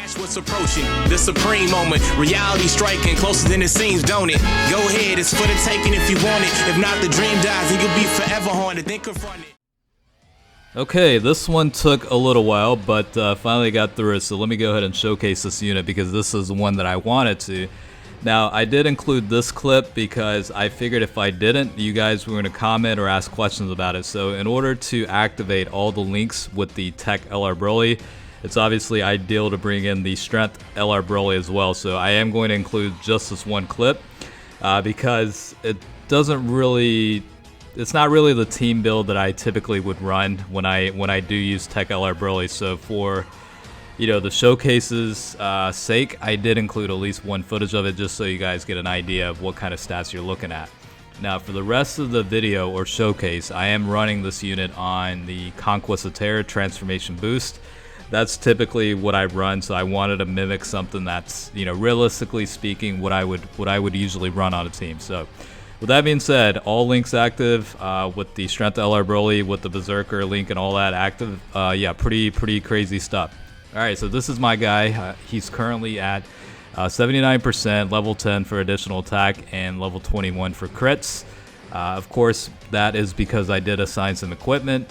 Watch what's approaching, the supreme moment. Reality striking closer than it seems, don't it? Go ahead, it's for the taking if you want it. If not, the dream dies and you'll be forever haunted. Then confront it. Okay, this one took a little while, but finally got through it. So let me go ahead and showcase this unit because this is the one that I wanted to. Now, I did include this clip because I figured if I didn't, you guys were going to comment or ask questions about it. So in order to activate all the links with the TEQ LR Broly, it's obviously ideal to bring in the Strength LR Broly as well. So I am going to include just this one clip because it doesn't really... It's not really the team build that I typically would run when I do use TEQ LR Broly. So for the showcases sake, I did include at least one footage of it just so you guys get an idea of what kind of stats you're looking at. Now for the rest of the video or showcase, I am running this unit on the Conquest of Terror transformation boost. That's typically what I run, so I wanted to mimic something that's realistically speaking what I would usually run on a team. So with that being said, all links active with the Strength LR Broly, with the Berserker link and all that active. Yeah, pretty crazy stuff. Alright, so this is my guy. He's currently at 79%, level 10 for additional attack, and level 21 for crits. Of course, that is because I did assign some equipment.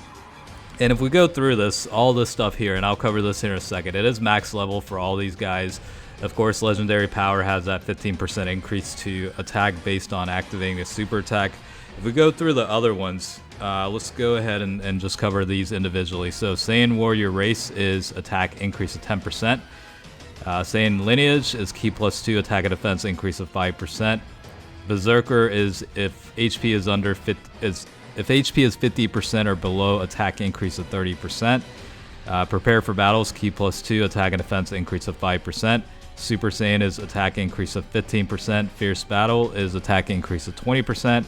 And if we go through this, all this stuff here, and I'll cover this here in a second, it is max level for all these guys. Of course, Legendary Power has that 15% increase to attack based on activating the super attack. If we go through the other ones, let's go ahead and just cover these individually. So Saiyan Warrior Race is attack increase of 10%. Saiyan Lineage is Ki +2 attack and defense increase of 5%. Berserker is if HP is under if HP is 50% or below, attack increase of 30%. Prepare for Battles, Ki +2 attack and defense increase of 5%. Super Saiyan is attack increase of 15%. Fierce Battle is attack increase of 20%.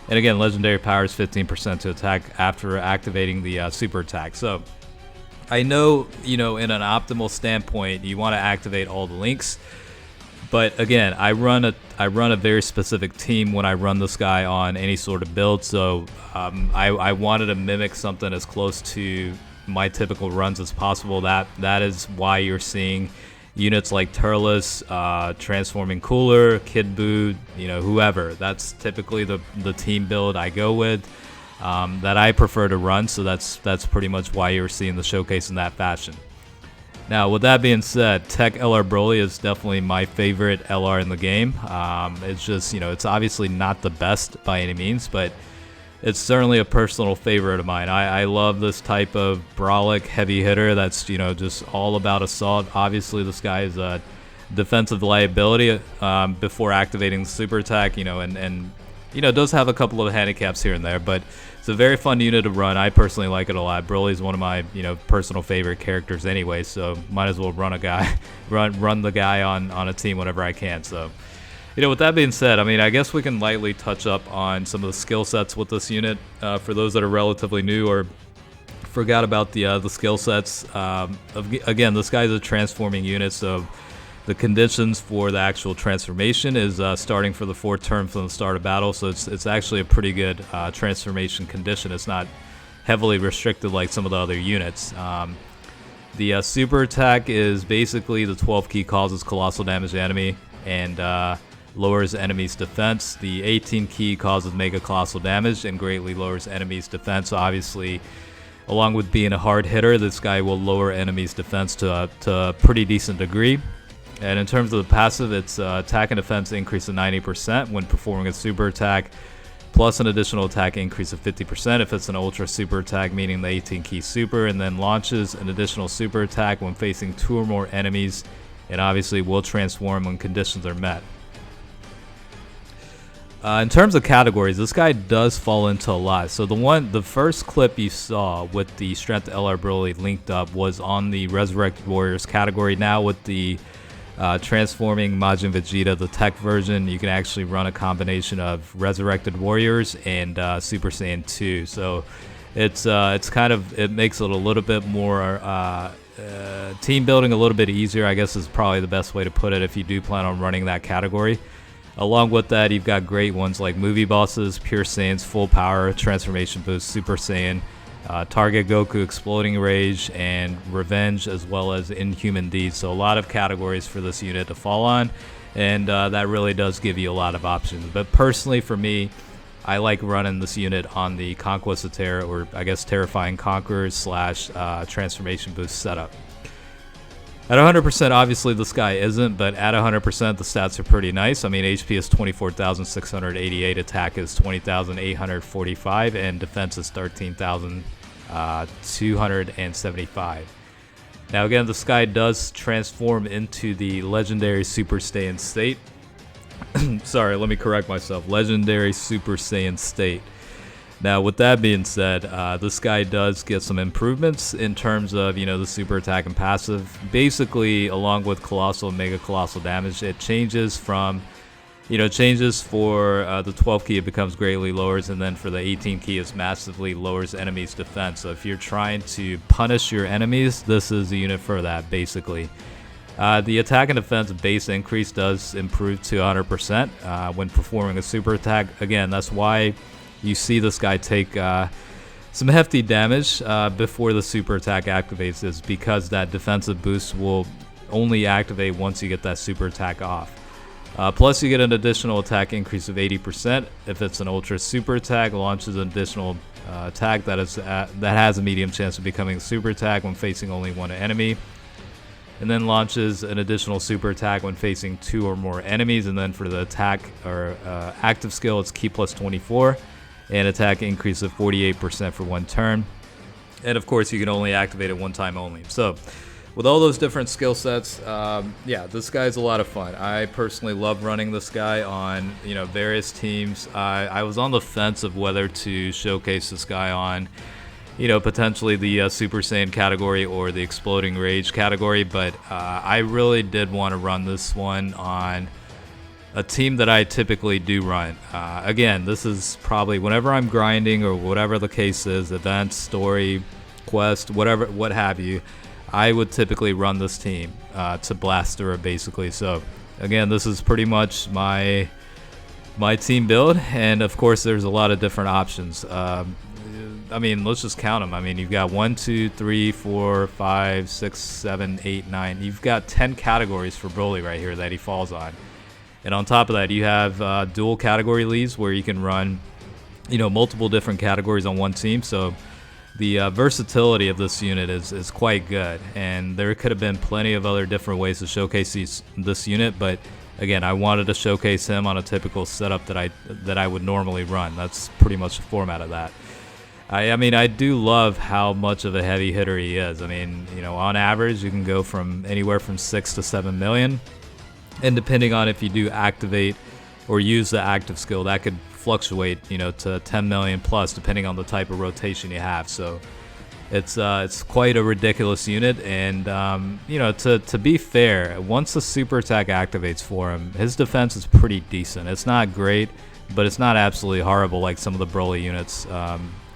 And again, Legendary Power is 15% to attack after activating the super attack. So I know, in an optimal standpoint, you want to activate all the links. But again, I run a very specific team when I run this guy on any sort of build. So I wanted to mimic something as close to my typical runs as possible. That is why you're seeing units like Turles, Transforming Cooler, Kid Buu, whoever. That's typically the team build I go with, that I prefer to run. So that's pretty much why you're seeing the showcase in that fashion. Now, with that being said, TEQ LR Broly is definitely my favorite LR in the game. It's just, it's obviously not the best by any means, but it's certainly a personal favorite of mine. I love this type of brawlic heavy hitter that's, just all about assault. Obviously, this guy is a defensive liability before activating the super attack, and does have a couple of handicaps here and there, but it's a very fun unit to run. I personally like it a lot. Broly is one of my, personal favorite characters anyway, so might as well run the guy on a team whenever I can. So, with that being said, I guess we can lightly touch up on some of the skill sets with this unit for those that are relatively new or forgot about the skill sets. Again, this guy's a transforming unit, so the conditions for the actual transformation is starting for the 4th turn from the start of battle, so it's actually a pretty good transformation condition. It's not heavily restricted like some of the other units. The super attack is basically the 12 key causes colossal damage to enemy and lowers enemy's defense. The 18 key causes mega-colossal damage and greatly lowers enemy's defense. So obviously, along with being a hard hitter, this guy will lower enemy's defense to a pretty decent degree. And in terms of the passive, it's attack and defense increase of 90% when performing a super attack, plus an additional attack increase of 50% if it's an ultra super attack, meaning the 18 key super, and then launches an additional super attack when facing 2 or more enemies, and obviously will transform when conditions are met. In terms of categories, this guy does fall into a lot. So the first clip you saw with the Strength LR Broly linked up was on the Resurrected Warriors category. Now with the transforming Majin Vegeta, the tech version, you can actually run a combination of Resurrected Warriors and Super Saiyan 2. So it makes it a little bit more team building a little bit easier, I guess is probably the best way to put it if you do plan on running that category. Along with that, you've got great ones like Movie Bosses, Pure Saiyans, Full Power, Transformation Boost, Super Saiyan, Target Goku Exploding Rage, and Revenge, as well as Inhuman Deeds. So a lot of categories for this unit to fall on, and that really does give you a lot of options. But personally for me, I like running this unit on the Conquest of Terror, or I guess Terrifying Conquerors slash Transformation Boost setup. At 100%, obviously this guy isn't, but at 100%, the stats are pretty nice. I mean, HP is 24,688, attack is 20,845, and defense is 13,275. Now again, this guy does transform into the Legendary Super Saiyan state. Sorry, let me correct myself. Legendary Super Saiyan state. Now, with that being said, this guy does get some improvements in terms of, the super attack and passive. Basically, along with colossal and mega-colossal damage, it changes from, changes for the 12 key, it becomes greatly lowers, and then for the 18 key, it massively lowers enemies' defense. So if you're trying to punish your enemies, this is the unit for that, basically. The attack and defense base increase does improve to 100% when performing a super attack. Again, that's why you see this guy take some hefty damage before the super attack activates, is because that defensive boost will only activate once you get that super attack off. Plus you get an additional attack increase of 80% if it's an ultra super attack, launches an additional attack that has a medium chance of becoming a super attack when facing only one enemy, and then launches an additional super attack when facing 2 or more enemies. And then for the attack or active skill, it's Ki plus 24, and attack increase of 48% for 1 turn. And of course, you can only activate it 1 time only. So with all those different skill sets, yeah, this guy's a lot of fun. I personally love running this guy on various teams. I was on the fence of whether to showcase this guy on potentially the Super Saiyan category or the Exploding Rage category, but I really did want to run this one on a team that I typically do run. Again, this is probably whenever I'm grinding or whatever the case is, events, story, quest, whatever, what have you, I would typically run this team to blast through it, basically. So again, this is pretty much my team build, and of course there's a lot of different options. I mean, let's just count them. I mean, you've got 1, 2, 3, 4, 5, 6, 7, 8, 9. You've got 10 categories for Broly right here that he falls on. And on top of that, you have dual category leads where you can run, multiple different categories on one team. So the versatility of this unit is quite good. And there could have been plenty of other different ways to showcase this unit, but again, I wanted to showcase him on a typical setup that I would normally run. That's pretty much the format of that. I mean, I do love how much of a heavy hitter he is. I mean, on average, you can go from anywhere from 6 to 7 million. And depending on if you do activate or use the active skill, that could fluctuate, to 10 million plus, depending on the type of rotation you have. So it's quite a ridiculous unit. And, to be fair, once the super attack activates for him, his defense is pretty decent. It's not great, but it's not absolutely horrible like some of the Broly units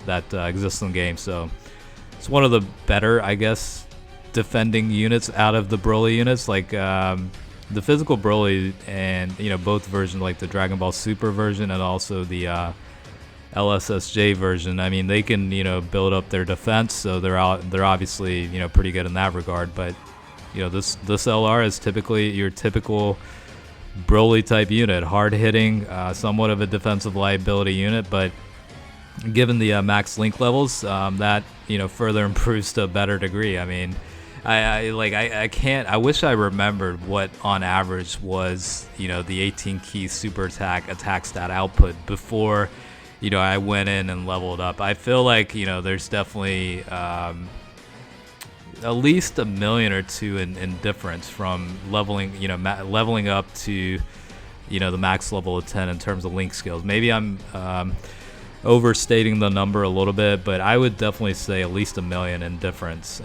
that exist in the game. So it's one of the better, I guess, defending units out of the Broly units. Like the physical Broly and both versions, like the Dragon Ball Super version and also the LSSJ version, I mean, they can build up their defense, so they're obviously pretty good in that regard. But this LR is typically your typical Broly type unit, hard hitting, somewhat of a defensive liability unit, but given the max link levels, that further improves to a better degree. I mean, I wish I remembered what on average was the 18 key super attack stat output before I went in and leveled up. I feel like there's definitely at least 1 million or 2 in difference from leveling leveling up to the max level of 10 in terms of link skills. Maybe I'm overstating the number a little bit, but I would definitely say at least 1 million in difference,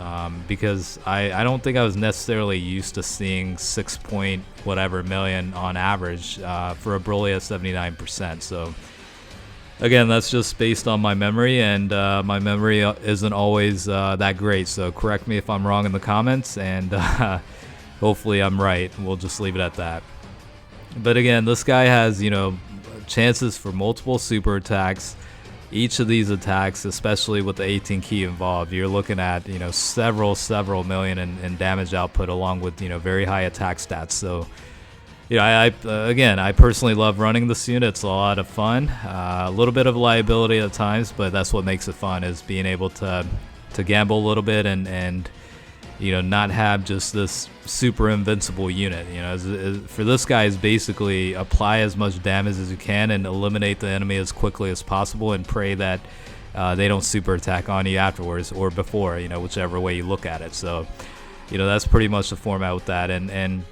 because I don't think I was necessarily used to seeing 6 point whatever million on average for a Broly at 79%. So again, that's just based on my memory, and my memory isn't always that great, so correct me if I'm wrong in the comments, and hopefully I'm right. We'll just leave it at that. But again, this guy has chances for multiple super attacks, each of these attacks, especially with the 18 key involved, you're looking at, you know, several million in damage output, along with, you know, very high attack stats. So, you know, again, I personally love running this unit. It's a lot of fun, a little bit of liability at times, but that's what makes it fun, is being able to gamble a little bit and you know, not have just this super invincible unit. You know, for this guy, is basically apply as much damage as you can and eliminate the enemy as quickly as possible, and pray that they don't super attack on you afterwards or before, you know, whichever way you look at it. So, you know, that's pretty much the format with that. And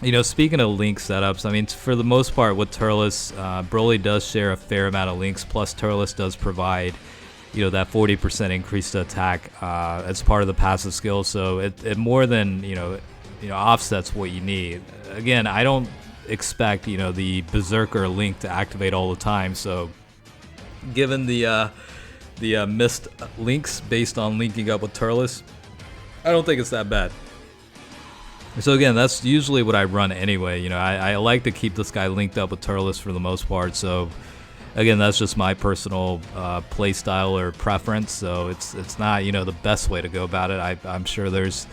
you know, speaking of link setups, I mean, for the most part with Turles, Broly does share a fair amount of links, plus Turles does provide, you know, that 40% increase to attack as part of the passive skill. So it more than, you know, offsets what you need. Again, I don't expect, you know, the Berserker link to activate all the time. So given the missed links based on linking up with Turles, I don't think it's that bad. So again, that's usually what I run anyway. You know, I like to keep this guy linked up with Turles for the most part. So again, that's just my personal play style or preference. So it's not, you know, the best way to go about it. I'm sure there's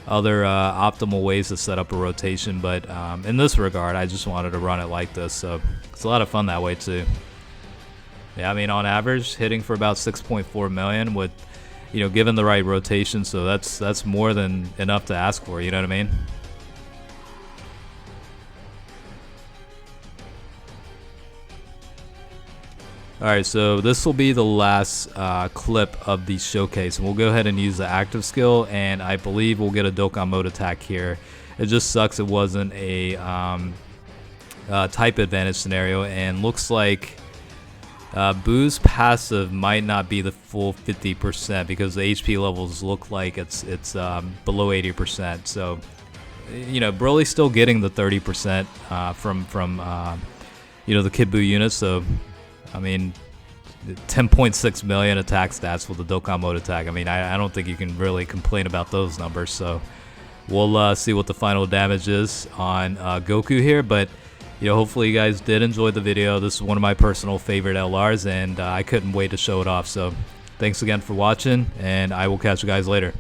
other optimal ways to set up a rotation, but in this regard, I just wanted to run it like this. So it's a lot of fun that way too. Yeah, I mean, on average, hitting for about 6.4 million with, you know, given the right rotation. So that's more than enough to ask for. You know what I mean? Alright, so this will be the last clip of the showcase, and we'll go ahead and use the active skill, and I believe we'll get a Dokkan mode attack here. It just sucks it wasn't a type advantage scenario, and looks like Boo's passive might not be the full 50% because the HP levels look like it's below 80%. So, you know, Broly's still getting the 30% from you know, the Kid Buu unit. So, I mean, 10.6 million attack stats with the Dokkan mode attack. I mean, I don't think you can really complain about those numbers. So we'll see what the final damage is on Goku here. But, you know, hopefully you guys did enjoy the video. This is one of my personal favorite LRs, and I couldn't wait to show it off. So thanks again for watching, and I will catch you guys later.